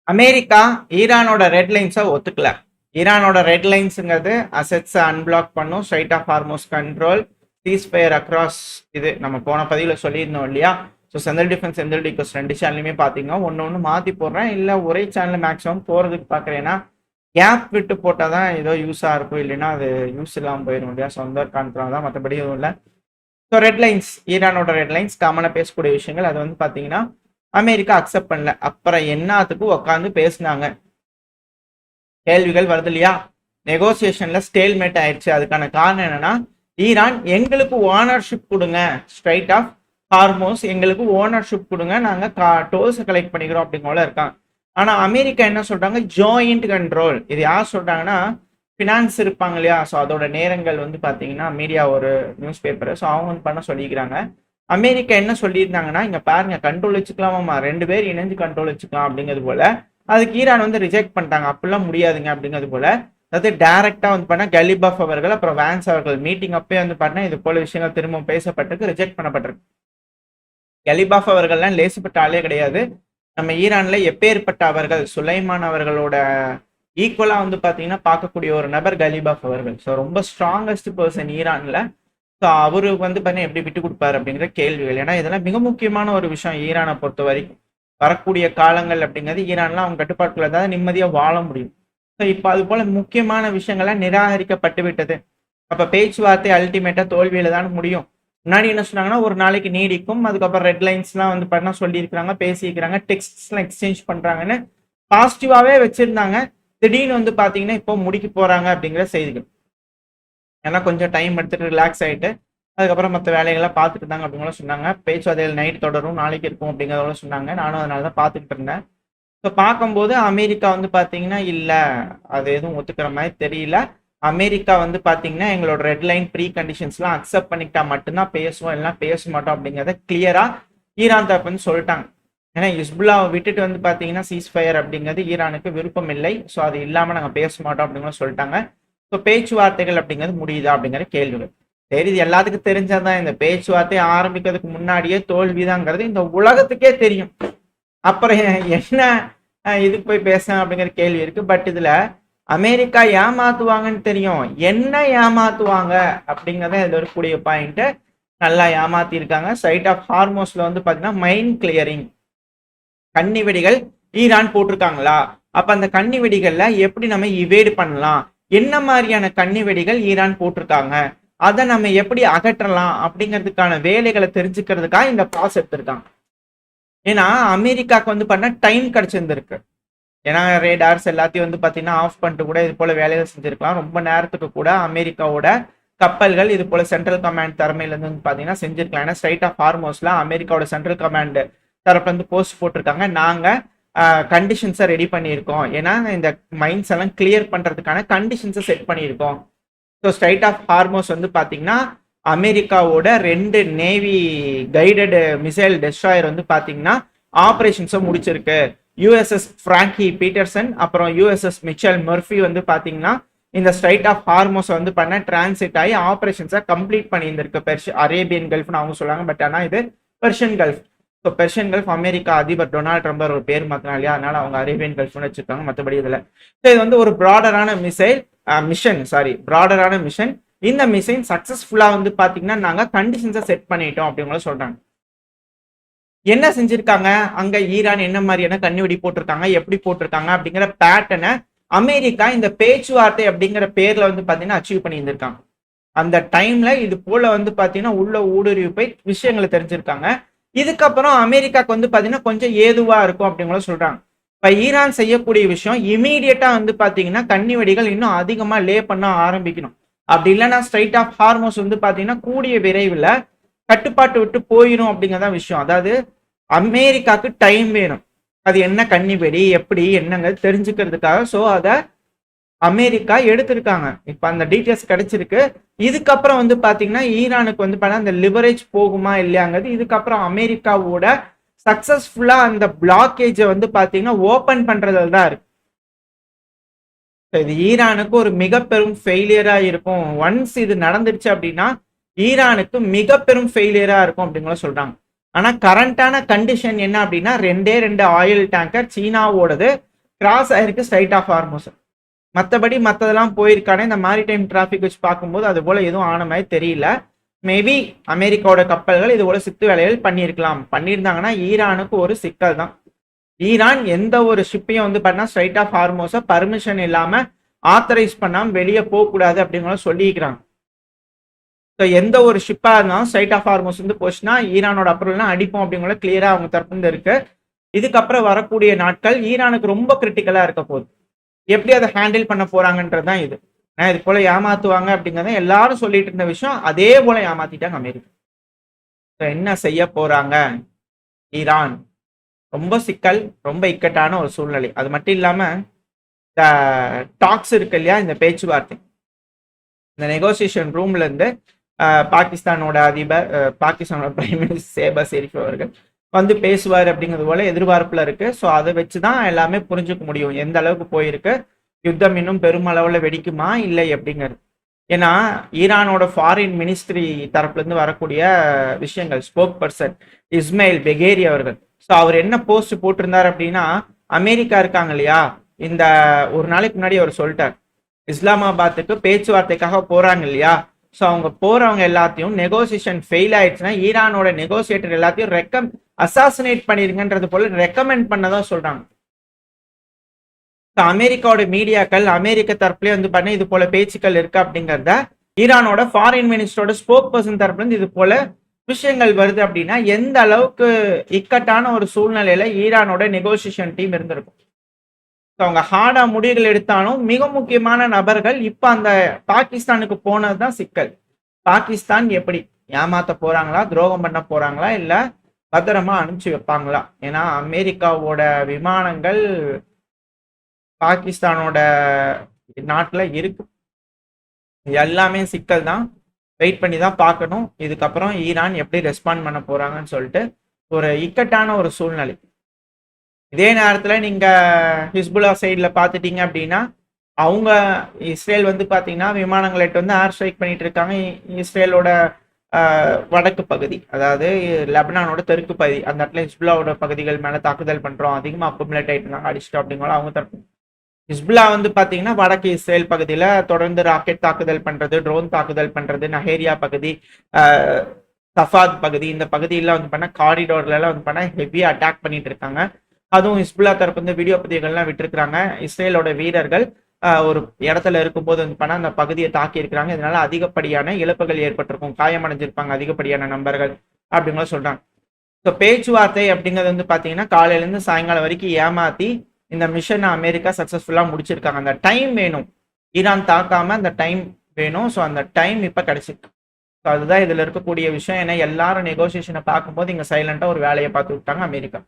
America ஈரானோட red லைன்ஸை ஒத்துக்கல. ஈரானோட ரெட் லைன்ஸுங்கிறது அசெட்ஸை அன்பிளாக் பண்ணும், strait of Hormuz control, ceasefire across. இது நம்ம போன பதிவில் சொல்லியிருந்தோம் இல்லையா? So Senthil defence Senthil decodes 2 சேனலுமே பார்த்தீங்கன்னா ஒன்று மாற்றி போடுறேன், இல்லை ஒரே சேனல் மேக்ஸிமம் போகிறதுக்கு பார்க்குறேன்னா கேப் விட்டு போட்டால் தான் ஏதோ யூஸாக இருக்கும், இல்லைன்னா அது யூஸ் இல்லாமல் போயிடும் இல்லையா? ஸோ அந்த கான்ஃபிடன்ஸ் தான், மற்றபடி எதுவும் இல்லை. ஸோ ரெட் லைன்ஸ், ஈரானோட ரெட் லைன்ஸ் காமனாக பேசக்கூடிய விஷயங்கள். அது வந்து பார்த்தீங்கன்னா அமெரிக்கா அக்செப்ட் பண்ணல. அப்புறம் என்னத்துக்கு உட்காந்து பேசினாங்க, கேள்விகள் வருது இல்லையா? நெகோசியேஷன்ல ஸ்டேல்மேட் ஆயிடுச்சு. அதுக்கான காரணம் என்னன்னா, ஈரான் எங்களுக்கு ஓனர்ஷிப் கொடுங்க, ஸ்ட்ரைட் ஆஃப் ஹார்மோஸ் எங்களுக்கு ஓனர்ஷிப் கொடுங்க, நாங்க டோல்ஸ் கலெக்ட் பண்ணிக்கிறோம் அப்படிங்கோல இருக்காங்க. ஆனா அமெரிக்கா என்ன சொல்றாங்க, ஜாயிண்ட் கண்ட்ரோல். இது யார் சொல்றாங்கன்னா, ஃபினான்ஸ் இருப்பாங்க இல்லையா? ஸோ அதோட நேரங்கள் வந்து பார்த்தீங்கன்னா மீடியா ஒரு நியூஸ் பேப்பர், ஸோ அவங்க வந்து பண்ண சொல்லிக்கிறாங்க. அமெரிக்கா என்ன சொல்லியிருந்தாங்கன்னா, இங்க பாருங்க கண்ட்ரோல் வச்சுக்கலாமா, 2 பேர் இணைஞ்சு கண்ட்ரோல் வச்சுக்கலாம் அப்படிங்கிறது போல. அதுக்கு ஈரான் வந்து ரிஜெக்ட் பண்ணிட்டாங்க, அப்படிலாம் முடியாதுங்க அப்படிங்கிறது போல. அதாவது டைரக்டா வந்து பண்ணா கலிபஃப் அவர்கள் அப்புறம் வான்ஸ் அவர்கள் மீட்டிங் அப்பே வந்து பண்ணா இது போல விஷயங்கள் திரும்ப பேசப்பட்டிருக்கு, ரிஜெக்ட் பண்ணப்பட்டிருக்கு. கலிபாஃப் அவர்கள்லாம் லேசுப்பட்ட ஆளே கிடையாது. நம்ம ஈரான்ல எப்பேற்பட்ட அவர்கள், சுலைமான் அவர்களோட ஈக்குவலா வந்து பாத்தீங்கன்னா பார்க்கக்கூடிய ஒரு நபர் கலிபாஃப் அவர்கள். ஸோ ரொம்ப ஸ்ட்ராங்கஸ்ட் பர்சன் ஈரான்ல. ஸோ அவரு வந்து பார்த்தீங்கன்னா எப்படி விட்டு கொடுப்பாரு அப்படிங்கிற கேள்விகள். ஏன்னா இதெல்லாம் மிக முக்கியமான ஒரு விஷயம் ஈரானை பொறுத்த வரைக்கும். வரக்கூடிய காலங்கள் அப்படிங்கிறது ஈரான்லாம் அவங்க கட்டுப்பாட்டுக்குள்ள தான் நிம்மதியாக வாழ முடியும். ஸோ இப்போ அது போல முக்கியமான விஷயங்கள்லாம் நிராகரிக்கப்பட்டு விட்டது. அப்போ பேச்சுவார்த்தை அல்டிமேட்டா தோல்வியில தான் முடியும். முன்னாடி என்ன சொன்னாங்கன்னா ஒரு நாளைக்கு நீடிக்கும், அதுக்கப்புறம் ரெட் லைன்ஸ்லாம் வந்து பண்ண சொல்லியிருக்கிறாங்க, பேசியிருக்கிறாங்க, டெக்ஸ்ட்ஸ்லாம் எக்ஸ்சேஞ்ச் பண்றாங்கன்னு பாசிட்டிவாவே வச்சிருந்தாங்க. திடீர்னு வந்து பாத்தீங்கன்னா இப்போ முடிக்க போறாங்க அப்படிங்கிற செய்திகள். ஏன்னா கொஞ்சம் டைம் எடுத்துட்டு ரிலாக்ஸ் ஆகிட்டு அதுக்கப்புறம் மற்ற வேலைகள்லாம் பார்த்துட்டு இருந்தாங்க அப்படிங்கிற சொன்னாங்க. பேச்சுவார்த்தைகள் நைட் தொடரும், நாளைக்கு இருக்கும் அப்படிங்கிறதோட சொன்னாங்க. நானும் அதனால தான் பார்த்துக்கிட்டு இருந்தேன். ஸோ பார்க்கும்போது அமெரிக்கா வந்து பார்த்தீங்கன்னா இல்லை, அது எதுவும் ஒத்துக்கிற மாதிரி தெரியல. அமெரிக்கா வந்து பார்த்தீங்கன்னா எங்களோட ரெட் லைன் ப்ரீ கண்டிஷன்ஸ்லாம் அக்செப்ட் பண்ணிக்கிட்டா மட்டும்தான் பேசுவோம், எல்லாம் பேச மாட்டோம் அப்படிங்கிறத கிளியரா ஈரான் தரப்பு வந்து சொல்லிட்டாங்க. ஏன்னா ஹிஸ்புல்லாவை விட்டுட்டு வந்து பார்த்தீங்கன்னா சீஸ்ஃபயர் அப்படிங்கிறது ஈரானுக்கு விருப்பம் இல்லை. ஸோ அது இல்லாமல் நாங்கள் பேச மாட்டோம் அப்படிங்கிற சொல்லிட்டாங்க. ஸோ பேச்சுவார்த்தைகள் அப்படிங்கிறது முடியுதா அப்படிங்கிற கேள்விகள். சரி, இது எல்லாத்துக்கும் தெரிஞ்சதான். இந்த பேச்சுவார்த்தை ஆரம்பிக்கிறதுக்கு முன்னாடியே தோல்விதாங்கிறது இந்த உலகத்துக்கே தெரியும். அப்புறம் என்ன இதுக்கு போய் பேச அப்படிங்கிற கேள்வி இருக்கு. பட் இதுல அமெரிக்கா ஏமாத்துவாங்கன்னு தெரியும், என்ன ஏமாத்துவாங்க அப்படிங்கிறத இதுல இருக்கக்கூடிய பாயிண்ட். நல்லா ஏமாத்தி இருக்காங்க. சைட் ஆஃப் ஹார்மோஸ்ல வந்து பாத்தீங்கன்னா மைன் கிளியரிங், கன்னி வெடிகள் ஈரான் போட்டிருக்காங்களா, அப்ப அந்த கன்னி வெடிகள்ல எப்படி நம்ம இவேடு பண்ணலாம், என்ன மாதிரியான கன்னி வெடிகள் ஈரான் போட்டிருக்காங்க, அதை நம்ம எப்படி அகற்றலாம் அப்படிங்கிறதுக்கான வேலைகளை தெரிஞ்சுக்கிறதுக்காக இந்த ப்ராசஸ் எடுத்திருக்காங்க. ஏன்னா அமெரிக்காவுக்கு வந்து பண்ண டைம் கிடைச்சிருந்திருக்கு. ஏன்னா ரேடார்ஸ் எல்லாத்தையும் வந்து பார்த்தீங்கன்னா ஆஃப் பண்ணிட்டு கூட இது போல வேலைகள் செஞ்சிருக்கலாம். ரொம்ப நேரத்துக்கு கூட அமெரிக்காவோட கப்பல்கள் இது போல சென்ட்ரல் கமாண்ட் தரமையிலேருந்து வந்து பார்த்தீங்கன்னா செஞ்சிருக்கலாம். ஏன்னா ஸ்ட்ரைட் ஆஃப் ஹார்மோஸ்ல அமெரிக்காவோட சென்ட்ரல் கமாண்ட் தரப்புல இருந்து போஸ்ட் போட்டிருக்காங்க, நாங்க கண்டிஷன்ஸை ரெடி பண்ணியிருக்கோம், ஏன்னா இந்த மைன்ஸ் எல்லாம் கிளியர் பண்றதுக்கான கண்டிஷன்ஸை செட் பண்ணியிருக்கோம். ஸோ ஸ்ட்ரைட் ஆஃப் ஹார்மோஸ் வந்து பார்த்தீங்கன்னா அமெரிக்காவோட 2 நேவி கைடட் மிசைல் டெஸ்ட்ராயர் வந்து பார்த்தீங்கன்னா ஆப்ரேஷன்ஸை முடிச்சிருக்கு. யூஎஸ்எஸ் ஃப்ராங்கி பீட்டர்சன் அப்புறம் யூஎஸ்எஸ் மிச்சல் மர்ஃபி வந்து பார்த்தீங்கன்னா இந்த ஸ்ட்ரைட் ஆஃப் ஹார்மோஸ் வந்து பண்ண டிரான்சிட் ஆகி ஆப்ரேஷன்ஸை கம்ப்ளீட் பண்ணியிருந்திருக்கு. அரேபியன் கல்ஃப்னு அவங்க சொல்லுவாங்க, பட் ஆனால் இது Persian gulf. So Persian gulf America அதிபர் டொனால்ட் ட்ரம்ப் ஒரு பேர் மாத்தினா இல்லையா, அதனால அவங்க அரேபியன் கல்ஃப்னு வச்சிருக்காங்க. மற்றபடி இதில் ஸோ இது வந்து ஒரு ப்ராடரான ப்ராடரான மிஷன். இந்த மிஷன் சக்சஸ்ஃபுல்லா வந்து பாத்தீங்கன்னா நாங்க கண்டிஷன்ஸை செட் பண்ணிட்டோம் அப்படிங்கிற சொல்றாங்க. என்ன செஞ்சிருக்காங்க, அங்க ஈரான் என்ன மாதிரியான கண்ணிவெடி போட்டிருக்காங்க, எப்படி போட்டிருக்காங்க அப்படிங்கிற பேட்டர்னை அமெரிக்கா இந்த பேச்சுவார்த்தை அப்படிங்கிற பேர்ல வந்து பாத்தீங்கன்னா அச்சீவ் பண்ணி இருந்திருக்காங்க. அந்த டைம்ல இது போல வந்து பாத்தீங்கன்னா உள்ள ஊடுருவி போய் விஷயங்களை தெரிஞ்சிருக்காங்க. இதுக்கப்புறம் அமெரிக்காவுக்கு வந்து பாத்தீங்கன்னா கொஞ்சம் ஏதுவா இருக்கும் அப்படிங்கிற சொல்றாங்க. இப்ப ஈரான் செய்யக்கூடிய விஷயம் இமீடியட்டா வந்து பாத்தீங்கன்னா கன்னி வெடிகள் இன்னும் அதிகமா லே பண்ண ஆரம்பிக்கணும். அப்படி இல்லைன்னா ஸ்ட்ரைட் ஆஃப் ஹார்மோஸ் வந்து பாத்தீங்கன்னா கூடிய விரைவில் கட்டுப்பாட்டு விட்டு போயிடும் அப்படிங்கிறத விஷயம். அதாவது அமெரிக்காவுக்கு டைம் வேணும், அது என்ன கன்னி வெடி எப்படி என்னங்க தெரிஞ்சுக்கிறதுக்காக. ஸோ அதை அமெரிக்கா எடுத்திருக்காங்க. இப்ப அந்த டீட்டெயில்ஸ் கிடைச்சிருக்கு. இதுக்கப்புறம் வந்து பாத்தீங்கன்னா ஈரானுக்கு வந்து பார்த்தா அந்த லிவரேஜ் போகுமா இல்லையாங்கிறது இதுக்கப்புறம் அமெரிக்காவோட சக்சஸ்ஃபுல்லா அந்த பிளாக்கேஜை வந்து பாத்தீங்கன்னா ஓபன் பண்றதுல தான் இருக்கு. இது ஈரானுக்கு ஒரு மிக பெரும் ஃபெயிலியரா இருக்கும். ஒன்ஸ் இது நடந்துருச்சு அப்படின்னா ஈரானுக்கு மிக பெரும் ஃபெயிலியரா இருக்கும் அப்படிங்கிற சொல்றாங்க. ஆனா கரண்டான கண்டிஷன் என்ன அப்படின்னா 2 ஆயில் டேங்கர் சீனாவோடது கிராஸ் ஆயிருக்கு ஸ்ட்ரைட் ஆஃப் ஹார்மோஸ். மற்றபடி மற்றதெல்லாம் போயிருக்கானே இந்த மேரிடைம் டிராஃபிக் வச்சு பார்க்கும்போது அது போல எதுவும் ஆன மாதிரி தெரியல. மேபி அமெரிக்காவோட கப்பல்கள் இது போல சித்து வேலைகள் பண்ணியிருக்கலாம். பண்ணியிருந்தாங்கன்னா ஈரானுக்கு ஒரு சிக்கல் தான். ஈரான் எந்த ஒரு ஷிப்பையும் வந்து பார்த்தீங்கன்னா ஸ்ட்ரைட் ஆஃப் ஹார்மோஸை பர்மிஷன் இல்லாம ஆத்தரைஸ் பண்ணாமல் வெளியே போகக்கூடாது அப்படிங்கிற சொல்லிக்கிறாங்க. ஸோ எந்த ஒரு ஷிப்பா இருந்தாலும் ஸ்ட்ரைட் ஆஃப் ஹார்மோஸ் வந்து போச்சுன்னா ஈரானோட அப்ரூவல்னா அடிப்போம் அப்படிங்கிற கிளியரா அவங்க தரப்புல இருக்கு. இதுக்கப்புறம் வரக்கூடிய நாட்கள் ஈரானுக்கு ரொம்ப கிரிட்டிக்கலா இருக்க போகுது. எப்படி அதை ஹேண்டில் பண்ண போறாங்கன்றது தான் இது. இது போல ஏமாத்துவாங்க அப்படிங்கிறத எல்லாரும் சொல்லிட்டு இருந்த விஷயம், அதே போல ஏமாத்திட்டாங்க அமெரிக்கா. என்ன செய்ய போறாங்க ஈரான்? ரொம்ப சிக்கல், ரொம்ப இக்கட்டான ஒரு சூழ்நிலை. அது மட்டும் இல்லாம இந்த டாக்ஸ் இருக்கு இல்லையா, இந்த பேச்சுவார்த்தை, இந்த நெகோசியேஷன் ரூம்ல இருந்து பாகிஸ்தானோட அதிபர், பாகிஸ்தானோட பிரைம் மினிஸ்டர் ஷெஹபாஸ் ஷெரீப் அவர்கள் வந்து பேசுவார் அப்படிங்கிறது போல எதிர்பார்ப்புல இருக்கு. ஸோ அதை வச்சுதான் எல்லாமே புரிஞ்சுக்க முடியும் எந்த அளவுக்கு போயிருக்கு, யுத்தம் இன்னும் பெருமளவுல வெடிக்குமா இல்லை அப்படிங்கிறது. ஏன்னா ஈரானோட ஃபாரின் மினிஸ்ட்ரி தரப்புல இருந்து வரக்கூடிய விஷயங்கள், ஸ்போக் பர்சன் இஸ்மாயில் பெகேரி அவர்கள், ஸோ அவர் என்ன போஸ்ட் போட்டிருந்தார் அப்படின்னா, அமெரிக்கா இருக்காங்க இல்லையா, இந்த ஒரு நாளைக்கு முன்னாடி அவர் சொல்லிட்டார், இஸ்லாமாபாத்துக்கு பேச்சுவார்த்தைக்காக போறாங்க இல்லையா, ஸோ அவங்க போறவங்க எல்லாத்தையும் நெகோசியேஷன் ஃபெயில் ஆயிடுச்சுன்னா ஈரானோட நெகோசியேட்டர் எல்லாத்தையும் அசாசினேட் பண்ணிருங்கன்றது போல ரெக்கமெண்ட் பண்ணதான் சொல்றாங்க. அமெரிக்காவோட மீடியாக்கள் அமெரிக்க தரப்புலேயே வந்து பண்ண இது போல பேச்சுக்கள் இருக்கு அப்படிங்கிறத ஈரானோட ஃபாரின் மினிஸ்டரோட ஸ்போக் பர்சன் தரப்புல இருந்து இது போல விஷயங்கள் வருது அப்படின்னா எந்த அளவுக்கு இக்கட்டான ஒரு சூழ்நிலையில ஈரானோட நெகோசியேஷன் டீம் இருந்திருக்கும். அவங்க ஹார்டா முடிவுகள் எடுத்தாலும் மிக முக்கியமான நபர்கள் இப்ப அந்த பாகிஸ்தானுக்கு போனதுதான் சிக்கல். பாகிஸ்தான் எப்படி ஏமாத்த போறாங்களா, துரோகம் பண்ண போறாங்களா, இல்ல பத்திரமா அனுப்பிச்சு வைப்பாங்களா? ஏன்னா அமெரிக்காவோட விமானங்கள் பாகிஸ்தானோட நாட்டுல இருக்கு. எல்லாமே சிக்கல் தான். வெயிட் பண்ணி தான் பார்க்கணும் இதுக்கப்புறம் ஈரான் எப்படி ரெஸ்பாண்ட் பண்ண போறாங்கன்னு சொல்லிட்டு. ஒரு இக்கட்டான ஒரு சூழ்நிலை. இதே நேரத்துல நீங்க ஹிஸ்புல்லா சைட்ல பாத்துட்டீங்க அப்படின்னா, அவங்க இஸ்ரேல் வந்து பாத்தீங்கன்னா விமானங்களை வந்து ஏர் ஸ்ட்ரைக் பண்ணிட்டு இருக்காங்க. இஸ்ரேலோட வடக்கு பகுதி, அதாவது லெபனானோட தெற்கு பகுதி, அந்த இடத்துல ஹிஸ்புல்லாவோட பகுதிகள் மேல தாக்குதல் பண்றோம், அதிகமா அக்குமுலேட் ஆயிட்டு இருந்தாங்க, அடிச்சிட்டோம் அப்படிங்கிற அவங்க தரப்பு. ஹிஸ்புல்லா வந்து பாத்தீங்கன்னா வடக்கு இஸ்ரேல் பகுதியில தொடர்ந்து ராக்கெட் தாக்குதல் பண்றது, ட்ரோன் தாக்குதல் பண்றது, நஹேரியா பகுதி, சஃபாத் பகுதி, இந்த பகுதியெல்லாம் வந்து பண்ண காரிடோர்ல எல்லாம் வந்து பண்ண ஹெவியா அட்டாக் பண்ணிட்டு இருக்காங்க. அதுவும் ஹிஸ்புல்லா தரப்பு வந்து வீடியோ பதிவுகள்லாம் விட்டுருக்காங்க. இஸ்ரேலோட வீரர்கள் ஒரு இடத்துல இருக்கும்போது வந்து பண்ண அந்த பகுதியை தாக்கி இருக்கிறாங்க. இதனால அதிகப்படியான இழப்புகள் ஏற்பட்டிருக்கும், காயமடைஞ்சிருப்பாங்க அதிகப்படியான நபர்கள் அப்படிங்கிற சொல்றாங்க. ஸோ பேச்சுவார்த்தை அப்படிங்கிறது வந்து பாத்தீங்கன்னா காலையில இருந்து சாயங்காலம் வரைக்கும் ஏமாத்தி இந்த மிஷனை அமெரிக்கா சக்சஸ்ஃபுல்லா முடிச்சிருக்காங்க. அந்த டைம் வேணும், ஈரான் தாக்காம அந்த டைம் வேணும். ஸோ அந்த டைம் இப்ப கிடைச்சிருக்கு. ஸோ அதுதான் இதுல இருக்கக்கூடிய விஷயம். ஏன்னா எல்லாரும் நெகோசியேஷனை பார்க்கும்போது இங்க சைலண்டா ஒரு வேலையை பார்த்து விட்டாங்க அமெரிக்கா.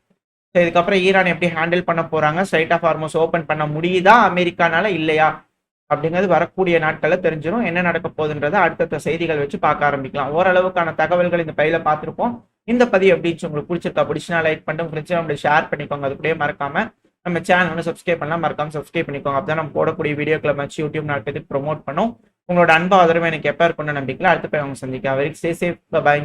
ஸோ இதுக்கப்புறம் ஈரான் எப்படி ஹேண்டில் பண்ண போறாங்க, ஸ்ட்ரைட் ஆஃப் ஹார்மோஸ் ஓபன் பண்ண முடியுதா அமெரிக்கானால இல்லையா அப்படிங்கிறது வரக்கூடிய நாட்களில் தெரிஞ்சிடும். என்ன நடக்க போகுதுன்றதை அடுத்தடுத்த செய்திகள் வச்சு பார்க்க ஆரம்பிக்கலாம். ஓரளவுக்கான தகவல்கள் இந்த பையில பார்த்துருப்போம். இந்த பதிவு எப்படி உங்களுக்கு பிடிச்சிருக்கா, பிடிச்சினா லைக் பண்ணிட்டு ஃப்ரெண்ட்ஸ் நம்மளை ஷேர் பண்ணிக்கோங்க. அது கூட மறக்காம நம்ம சேனல் வந்து சப்ஸ்கிரைப் பண்ணலாம், மறக்காம சப்ஸ்கிரைப் பண்ணிக்கோங்க. அப்பதான் நம்ம போடக்கூடிய வீடியோக்களை வச்சு யூடியூப் நாட்களுக்கு ப்ரொமோட் பண்ணும். உங்களோட அன்பு ஆதரவு எனக்கு எப்போ இருக்குன்னு நம்பிக்கல. அடுத்த போய் அவங்க சந்திக்கலாம். Very stay safe, by.